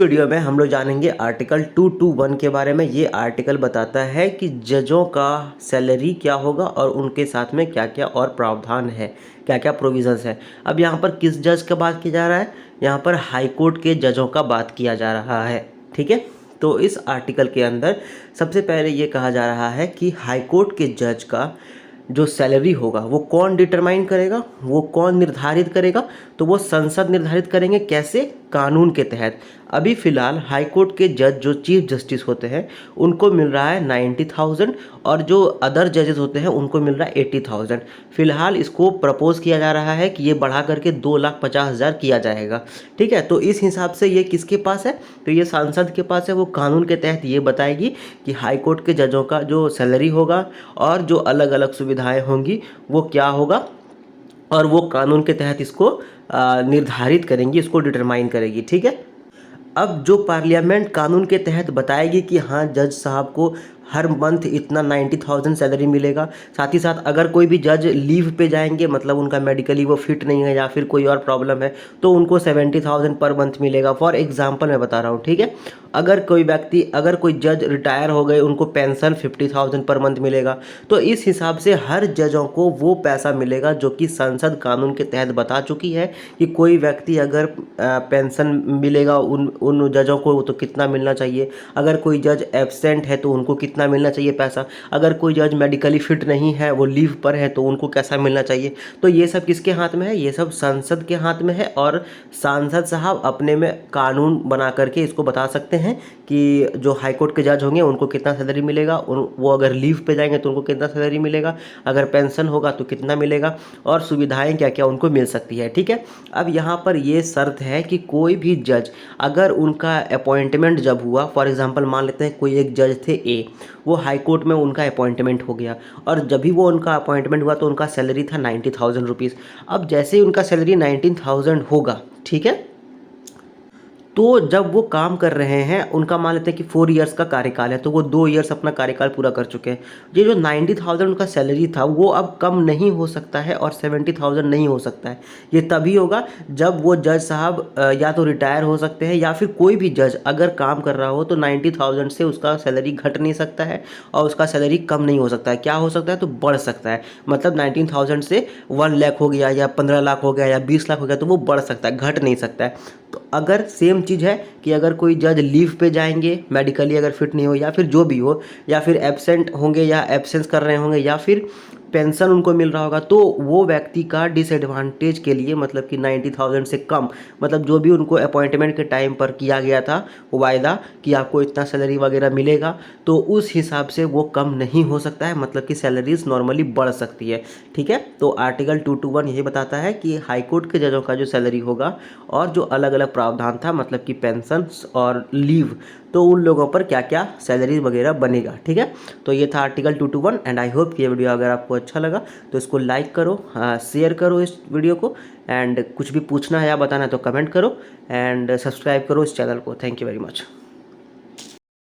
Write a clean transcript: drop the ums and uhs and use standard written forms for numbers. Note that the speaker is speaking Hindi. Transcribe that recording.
वीडियो में हम लोग जानेंगे आर्टिकल 221 के बारे में। ये आर्टिकल बताता है कि जजों का सैलरी क्या होगा और उनके साथ में क्या क्या और प्रावधान है, क्या क्या प्रोविजंस है। अब यहाँ पर किस जज का बात किया जा रहा है? यहाँ पर हाई कोर्ट के जजों का बात किया जा रहा है। ठीक है, तो इस आर्टिकल के अंदर सबसे पहले ये कहा जा रहा है कि हाई कोर्ट के जज का जो सैलरी होगा वो कौन डिटरमाइन करेगा, वो कौन निर्धारित करेगा? तो वो संसद निर्धारित करेंगे। कैसे? कानून के तहत। अभी फ़िलहाल हाई कोर्ट के जज जो चीफ जस्टिस होते हैं उनको मिल रहा है 90,000 और जो अदर जजेस होते हैं उनको मिल रहा है 80,000। फ़िलहाल इसको प्रपोज़ किया जा रहा है कि ये बढ़ा करके 2,50,000 किया जाएगा। ठीक है, तो इस हिसाब से ये किसके पास है? तो ये सांसद के पास है। वो कानून के तहत ये बताएगी कि हाई कोर्ट के जजों का जो सैलरी होगा और जो अलग अलग सुविधाएं होंगी वो क्या होगा, और वो कानून के तहत इसको निर्धारित करेंगी, इसको डिटरमाइन करेगी। ठीक है, अब जो पार्लियामेंट कानून के तहत बताएगी कि हाँ जज साहब को हर मंथ इतना 90,000 सैलरी मिलेगा। साथ ही साथ अगर कोई भी जज लीव पे जाएंगे, मतलब उनका मेडिकली वो फिट नहीं है या फिर कोई और प्रॉब्लम है, तो उनको 70,000 पर मंथ मिलेगा। फॉर एग्जांपल मैं बता रहा हूँ। ठीक है, अगर कोई जज रिटायर हो गए, उनको पेंशन 50,000 पर मंथ मिलेगा। तो इस हिसाब से हर जजों को वो पैसा मिलेगा जो कि संसद कानून के तहत बता चुकी है कि कोई व्यक्ति अगर पेंशन मिलेगा उन जजों को तो कितना मिलना चाहिए, अगर कोई जज एब्सेंट है तो उनको कितना मिलना चाहिए पैसा, अगर कोई जज मेडिकली फिट नहीं है, वो लीव पर है, तो उनको कैसा मिलना चाहिए। तो ये सब किसके हाथ में है? ये सब संसद के हाथ में है, और सांसद साहब अपने में कानून बना करके इसको बता सकते हैं कि जो हाई कोर्ट के जज होंगे उनको कितना सैलरी मिलेगा, वो अगर लीव पे जाएंगे तो उनको कितना सैलरी मिलेगा, अगर पेंशन होगा तो कितना मिलेगा, और सुविधाएं क्या क्या उनको मिल सकती है। ठीक है, अब यहाँ पर ये शर्त है कि कोई भी जज अगर उनका अपॉइंटमेंट जब हुआ, फॉर एग्जांपल मान लेते हैं कोई एक जज थे ए, वो हाई कोर्ट में उनका अपॉइंटमेंट हो गया, और जब भी वो उनका अपॉइंटमेंट हुआ तो उनका सैलरी था 90,000 रुपीज़। अब जैसे ही उनका सैलरी 19,000 होगा, ठीक है, तो जब वो काम कर रहे हैं, उनका मान लेते हैं कि 4 इयर्स का कार्यकाल है, तो वो 2 इयर्स अपना कार्यकाल पूरा कर चुके हैं। ये जो 90,000 उनका सैलरी था वो अब कम नहीं हो सकता है और 70,000 नहीं हो सकता है। ये तभी होगा जब वो जज साहब या तो रिटायर हो सकते हैं, या फिर कोई भी जज अगर काम कर रहा हो तो 90,000 से उसका सैलरी घट नहीं सकता है और उसका सैलरी कम नहीं हो सकता है। क्या हो सकता है? तो बढ़ सकता है। मतलब 19,000 से 1 लाख हो गया, या 15 लाख हो गया, या 20 लाख हो गया, तो वो बढ़ सकता है, घट नहीं सकता है। तो अगर सेम चीज़ है कि अगर कोई जज लीव पे जाएंगे, मेडिकली अगर फिट नहीं हो, या फिर जो भी हो, या फिर एब्सेंट होंगे या एब्सेंस कर रहे होंगे, या फिर पेंशन उनको मिल रहा होगा, तो वो व्यक्ति का डिसएडवांटेज के लिए, मतलब कि 90,000 से कम, मतलब जो भी उनको अपॉइंटमेंट के टाइम पर किया गया था वायदा कि आपको इतना सैलरी वगैरह मिलेगा, तो उस हिसाब से वो कम नहीं हो सकता है, मतलब कि सैलरीज नॉर्मली बढ़ सकती है। ठीक है, तो आर्टिकल 221 यही बताता है कि हाई कोर्ट के जजों का जो सैलरी होगा और जो अलग अलग प्रावधान था, मतलब कि पेंशन और लीव, तो उन लोगों पर क्या क्या सैलरी वगैरह बनेगा। ठीक है, तो ये था आर्टिकल 221 एंड आई होप कि ये वीडियो अगर आपको अच्छा लगा तो इसको लाइक करो, शेयर करो इस वीडियो को, एंड कुछ भी पूछना है या बताना है तो कमेंट करो, एंड सब्सक्राइब करो इस चैनल को। Thank you very much.